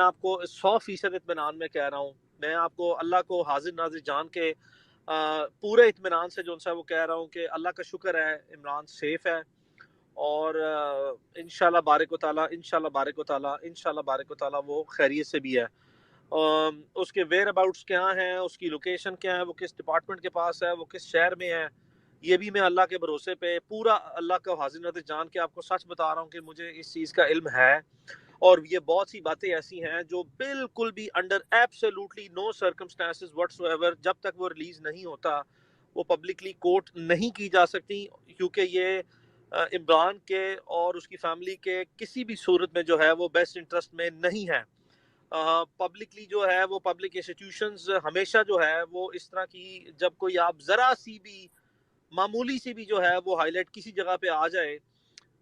آپ کو 100% اطمینان میں کہہ رہا ہوں، میں آپ کو اللہ کو حاضر ناظر جان کے پورے اطمینان سے جو ہے وہ کہہ رہا ہوں کہ اللہ کا شکر ہے عمران سیف ہے، اور انشاءاللہ بارک و تعالیٰ انشاءاللہ بارک و تعالیٰ وہ خیریت سے بھی ہے۔ اس کے ویئر اباؤٹس کیا ہیں، اس کی لوکیشن کیا ہے، وہ کس ڈپارٹمنٹ کے پاس ہے، وہ کس شہر میں ہے، یہ بھی میں اللہ کے بھروسے پہ پورا اللہ کا حاضر ناظر جان کے آپ کو سچ بتا رہا ہوں کہ مجھے اس چیز کا علم ہے۔ اور یہ بہت سی باتیں ایسی ہیں جو بالکل بھی انڈر ایبسولوٹلی نو سرکمسٹانسز وٹس ایور جب تک وہ ریلیز نہیں ہوتا وہ پبلکلی کوٹ نہیں کی جا سکتی، کیونکہ یہ عمران کے اور اس کی فیملی کے کسی بھی صورت میں جو ہے وہ بیسٹ انٹرسٹ میں نہیں ہے۔ پبلکلی جو ہے وہ پبلک انسٹیٹیوشنز ہمیشہ جو ہے وہ اس طرح کی جب کوئی آپ ذرا سی بھی معمولی سی بھی جو ہے وہ ہائی لائٹ کسی جگہ پہ آ جائے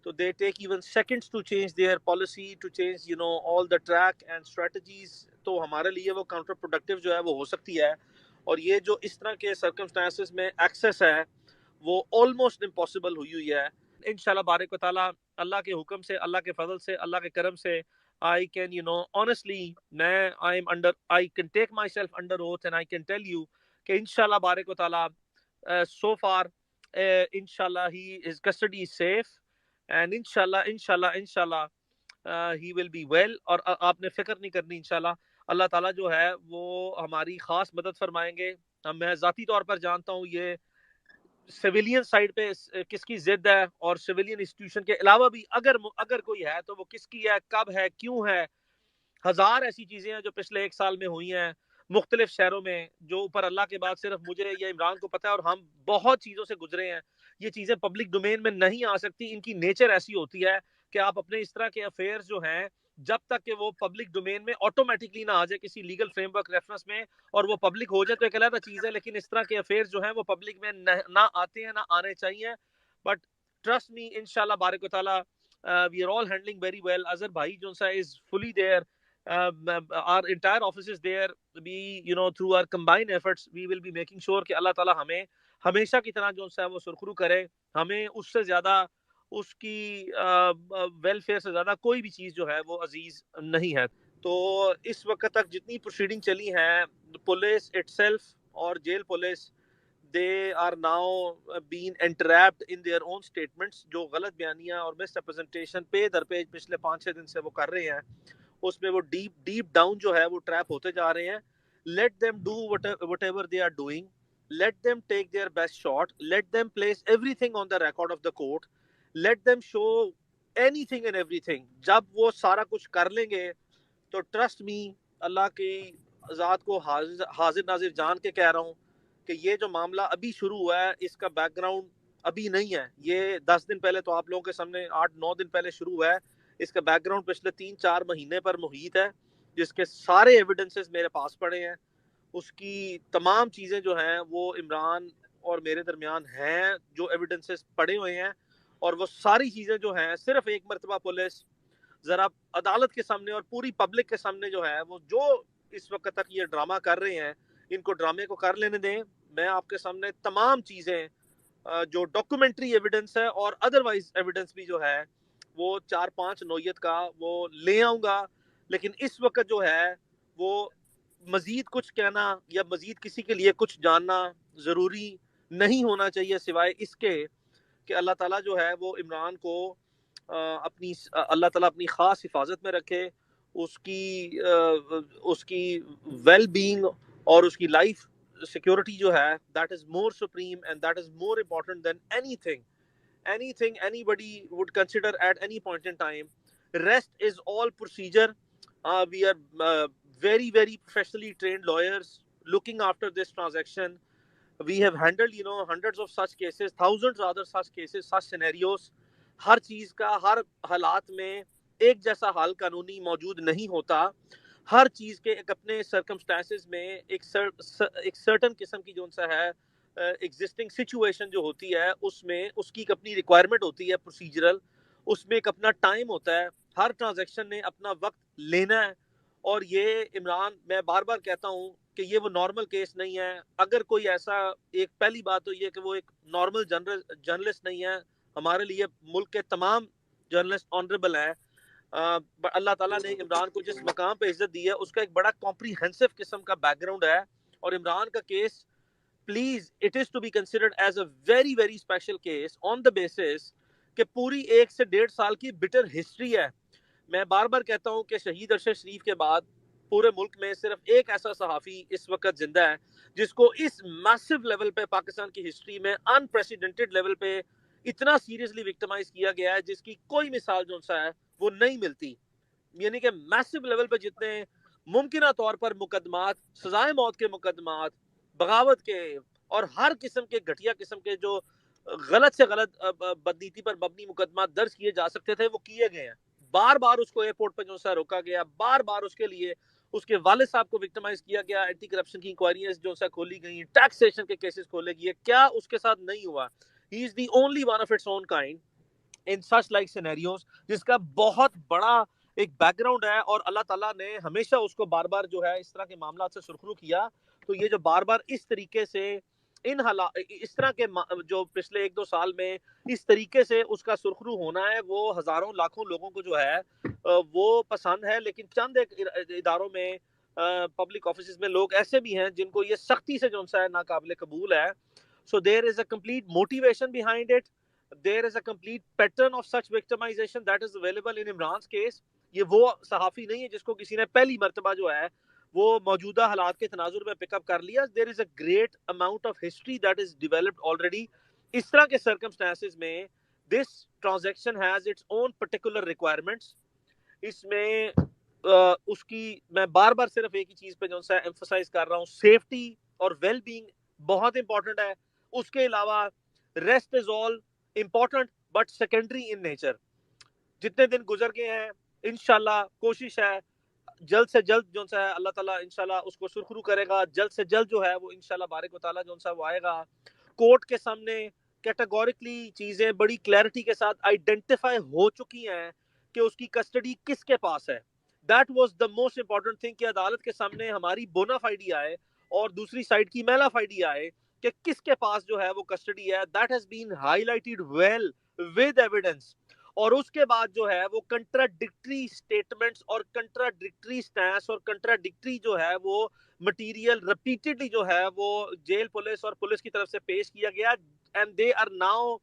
تو they take even seconds to change their policy, to change all the track and strategies، تو ہمارے لیے وہ کاؤنٹر پروڈکٹیو جو ہے وہ ہو سکتی ہے، اور یہ جو اس طرح کے سرکمسٹانسز میں ایکسیس ہے وہ آلموسٹ امپاسبل ہوئی ہے۔ انشاءاللہ بارک و تعالیٰ اللہ کے حکم سے، اللہ کے فضل سے، اللہ کے کرم سے I can honestly میں I can take myself under oath and I can tell you کہ انشاءاللہ بارک و تعالیٰ so far انشاءاللہ his custody is safe and انشاءاللہ he will be well، اور آپ نے فکر نہیں کرنی، انشاءاللہ اللہ تعالیٰ جو ہے وہ ہماری خاص مدد فرمائیں گے۔ میں ذاتی طور پر جانتا ہوں یہ سویلین سائڈ پہ کس کی ضد ہے، اور سویلین انسٹیٹیوشن کے علاوہ بھی اگر کوئی ہے تو وہ کس کی ہے، کب ہے، کیوں ہے۔ ہزار ایسی چیزیں ہیں جو پچھلے 1 سال میں ہوئی ہیں مختلف شہروں میں، جو اوپر اللہ کے بعد صرف مجھے یا عمران کو پتہ ہے، اور ہم بہت چیزوں سے گزرے ہیں۔ یہ چیزیں پبلک ڈومین میں نہیں آ سکتی، ان کی نیچر ایسی ہوتی ہے کہ آپ اپنے اس طرح کے افیئرز جو ہیں جب تک کہ وہ پبلک ڈومین میں آٹومیٹکلی نہ آ جائے کسی لیگل فریم ورک ریفرنس میں اور وہ پبلک ہو جائے تو ایک علیحدہ چیز ہے، لیکن اس طرح کے افیئرز جو ہیں وہ پبلک میں نہ آتے ہیں، نہ آنے چاہیے۔ بٹ ٹرسٹ می انشاءاللہ بارک و تعالیٰ we are all handling very well. Azhar بھائی جو سا is fully there, our entire office is there، we through our combined efforts we will be making sure کہ اللہ تعالیٰ ہمیں ہمیشہ کی طرح جو ہے وہ سرخرو کرے، ہمیں اس سے زیادہ اس کی ویلفیئر سے زیادہ کوئی بھی چیز جو ہے وہ عزیز نہیں ہے۔ تو اس وقت تک جتنی پروسیڈنگ چلی ہیں، پولیس اٹ سیلف اور jail police they are now being entrapped in their own statements، جو غلط بیانیاں اور مس ریپرزنٹیشن پہ در پہ پچھلے 5-6 دن سے وہ کر رہے ہیں، اس میں وہ ڈیپ ڈاؤن جو ہے وہ ٹریپ ہوتے جا رہے ہیں۔ Let them do whatever they are doing، let them take their best shot، let them place everything on the record of the court، let them show anything and everything۔ جب وہ سارا کچھ کر لیں گے تو ٹرسٹ می، اللہ کی ذات کو حاضر ناظر جان کے کہہ رہا ہوں کہ یہ جو معاملہ ابھی شروع ہوا ہے اس کا بیک گراؤنڈ ابھی نہیں ہے، یہ 10 دن پہلے تو آپ لوگوں کے سامنے 8-9 دن پہلے شروع ہوا ہے، اس کا بیک گراؤنڈ پچھلے 3-4 مہینے پر محیط ہے، جس کے سارے ایویڈنسز میرے پاس پڑے ہیں۔ اس کی تمام چیزیں جو ہیں وہ عمران اور میرے درمیان ہیں، جو ایویڈنسز پڑے ہوئے ہیں، اور وہ ساری چیزیں جو ہیں صرف ایک مرتبہ پولیس ذرا عدالت کے سامنے اور پوری پبلک کے سامنے جو ہے وہ جو اس وقت تک یہ ڈرامہ کر رہے ہیں ان کو ڈرامے کو کر لینے دیں۔ میں آپ کے سامنے تمام چیزیں جو ڈاکومنٹری ایویڈنس ہے اور ادروائز ایویڈنس بھی جو ہے وہ 4-5 نوعیت کا وہ لے آؤں گا، لیکن اس وقت جو ہے وہ مزید کچھ کہنا یا مزید کسی کے لیے کچھ جاننا ضروری نہیں ہونا چاہیے، سوائے اس کے کہ اللہ تعالیٰ جو ہے وہ عمران کو اللہ تعالیٰ اپنی خاص حفاظت میں رکھے، اس کی ویل بینگ اور اس کی لائف سیکورٹی جو ہے that is more supreme and that is more important than anything anybody would consider at any point in time۔ Rest is all procedure۔ We are very very professionally trained lawyers looking after this transaction۔ We have handled hundreds of such cases، thousands rather such cases، such scenarios۔ ہر چیز کا ہر حالات میں ایک جیسا حال قانونی موجود نہیں ہوتا، ہر چیز کے ایک اپنے سرکمسٹانسز میں ایک سرٹن قسم کی جو سا ہے ایگزسٹنگ سچویشن جو ہوتی ہے اس میں اس کی ایک اپنی ریکوائرمنٹ ہوتی ہے پروسیجرل، اس میں ایک اپنا ٹائم ہوتا ہے، ہر ٹرانزیکشن نے اپنا وقت لینا ہے۔ اور یہ عمران، میں بار بار کہتا ہوں کہ یہ وہ نارمل کیس نہیں ہے۔ اگر کوئی ایسا، ایک پہلی بات تو یہ کہ وہ ایک نارمل جرنلسٹ نہیں ہے، ہمارے لیے ملک کے تمام جرنلسٹ آنریبل ہیں، اللہ تعالیٰ نے عمران کو جس مقام پہ عزت دی ہے اس کا ایک بڑا کمپریہنسو قسم کا بیک گراؤنڈ ہے. اور عمران کا case please it is to be considered as a very very special case on the basis کہ پوری 1 سے 1.5 سال کی بٹر ہسٹری ہے. میں بار بار کہتا ہوں کہ شہید ارشد شریف کے بعد پورے ملک میں صرف ایک ایسا صحافی اس وقت زندہ ہے جس کو اس میسو لیول پہ پاکستان کی ہسٹری میں انپریسیڈنٹڈ لیول پہ اتنا سیریسلی وکٹمائز کیا گیا ہے جس کی کوئی مثال جو سا ہے وہ نہیں ملتی. یعنی کہ میسو لیول پہ جتنے ممکنہ طور پر مقدمات، سزائے موت کے مقدمات، بغاوت کے اور ہر قسم کے گھٹیا قسم کے جو غلط سے غلط بدنیتی پر مبنی مقدمات درج کیے جا سکتے تھے وہ کیے گئے ہیں. بار بار اس کو ایئرپورٹ پہ جو سا روکا گیا، بار بار اس کے لیے اس کے والد صاحب کو وکٹمائز کیا گیا، اینٹی کرپشن کی انکوائریاں جو سا کھولی گئی، ٹیکسیشن کے کیسز کھولے گئے. کیا اس کے ساتھ نہیں ہوا؟ He is the only one of its own kind in such like scenarios, جس کا بہت بڑا ایک بیک گراؤنڈ ہے. اور اللہ تعالیٰ نے ہمیشہ اس کو بار بار جو ہے اس طرح کے معاملات سے سرخرو کیا. تو یہ جو بار بار اس طریقے سے اس طرح کے جو پچھلے 1-2 سال میں اس طریقے سے اس کا سرخرو ہونا ہے وہ ہزاروں لاکھوں لوگوں کو جو ہے وہ پسند ہے. لیکن چند ایک اداروں میں پبلک آفیسز میں لوگ ایسے بھی ہیں جن کو یہ سختی سے جو ہے ناقابل قبول ہے. So there is a complete motivation behind it. There is a complete pattern of such victimization that is available in Imran's case. یہ وہ صحافی نہیں ہے جس کو کسی نے پہلی مرتبہ جو ہے وہ موجودہ حالات کے تناظر میں پک اپ کر لیا. There is a great amount of history that is developed already. اس طرح کے circumstances میں this transaction has its own particular requirements. اس میں اس کی میں بار بار صرف ایک ہی چیز پہ جو ہے emphasize کر رہا ہوں، سیفٹی اور ویل بینگ بہت امپورٹنٹ ہے. اس کے علاوہ rest is all important but secondary in nature. جتنے دن گزر گئے ہیں انشاءاللہ کوشش ہے جلد سے جلد جو ہے اللہ تعالیٰ انشاءاللہ اس کو سرخرو کرے گا. جلد سے جلد جو ہے وہ انشاءاللہ بارک و تعالیٰ جو ہے وہ آئے گا کورٹ کے سامنے. کیٹیگوریکلی چیزیں بڑی کلیئرٹی کے ساتھ آئیڈینٹیفائی ہو چکی ہیں کہ اس کی کسٹڈی کس کے پاس ہے. That was the most important thing کہ عدالت کے سامنے ہماری بونا فائڈی آئے اور دوسری سائڈ کی میلا فائڈی آئے کہ کس کے پاس جو ہے وہ کسٹڈی ہے. That has been highlighted well with evidence. اور اس کے بعد جو ہے وہ کنٹراڈکٹری سٹیٹمنٹس اور کنٹراڈکٹری سٹینس اور کنٹراڈکٹری جو ہے وہ مٹیریل ریپیٹڈلی جو ہے وہ جیل پولیس اور پولیس کی طرف سے پیش کیا گیا. And they are now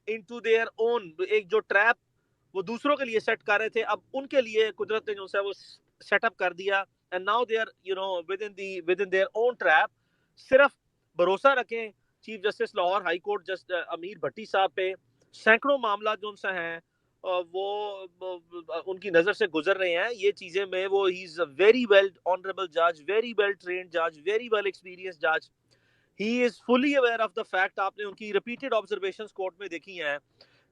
into their own, ایک جو ٹریپ وہ دوسروں کے لیے سیٹ کر رہے تھے اب ان کے لیے قدرت نے جو ہے وہ سیٹ اپ کر دیا. And now they are within their own trap. صرف بھروسہ رکھیں chief justice Lahore high court justice Amir Bhatti صاحب پہ. سینکڑوں معاملات جو ان سے ہیں وہ ان کی نظر سے گزر رہے ہیں. یہ چیزیں میں وہ ہی از اے ویری ویل آنریبل جج، ویری ویل ٹرینڈ جج، ویری ویل ایکسپیرینس جج. ہی از fully aware of the fact. آپ نے ان کی ریپیٹڈ آبزرویشنز کورٹ میں دیکھی ہیں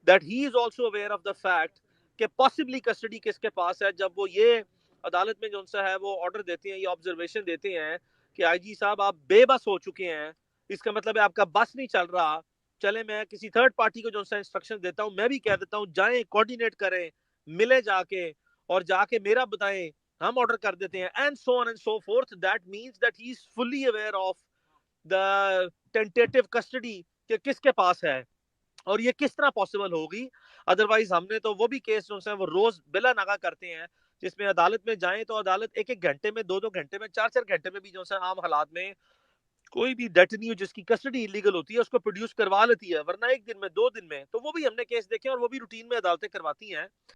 that he is also aware of the fact کہ possibly custody کس کے پاس ہے. جب وہ یہ عدالت میں جو سا ہے وہ آرڈر دیتے ہیں، یہ آبزرویشن دیتے ہیں کہ آئی جی صاحب آپ بے بس ہو چکے ہیں، اس کا مطلب ہے آپ کا بس نہیں چل رہا، چلے میں کسی تھرڈ پارٹی کو جو سا انسٹرکشن دیتا ہوں، میں بھی کہہ دیتا ہوں جائیں کوارڈینیٹ کریں، ملے جا کے اور جا کے میرا بتائیں، ہم آرڈر کر دیتے ہیں and so on and so forth. That means that he is fully aware of the tentative custody کہ کس کے پاس ہے اور یہ کس طرح پاسبل ہوگی. ادروائز ہم نے تو وہ بھی کیس جو ہے وہ روز بلا ناغہ کرتے ہیں جس میں عدالت میں جائیں تو عدالت 1-1 گھنٹے میں، 2-2 گھنٹے میں، 4-4 گھنٹے میں بھی جو ہے عام حالات میں کوئی بھی ڈیٹنیو جس کی کسٹڈی انلیگل ہوتی ہے اس کو پروڈیوس کروا لیتی ہے، ورنہ 1 دن میں 2 دن میں. تو وہ بھی ہم نے کیس دیکھے اور وہ بھی روٹین میں عدالتیں کرواتی ہیں.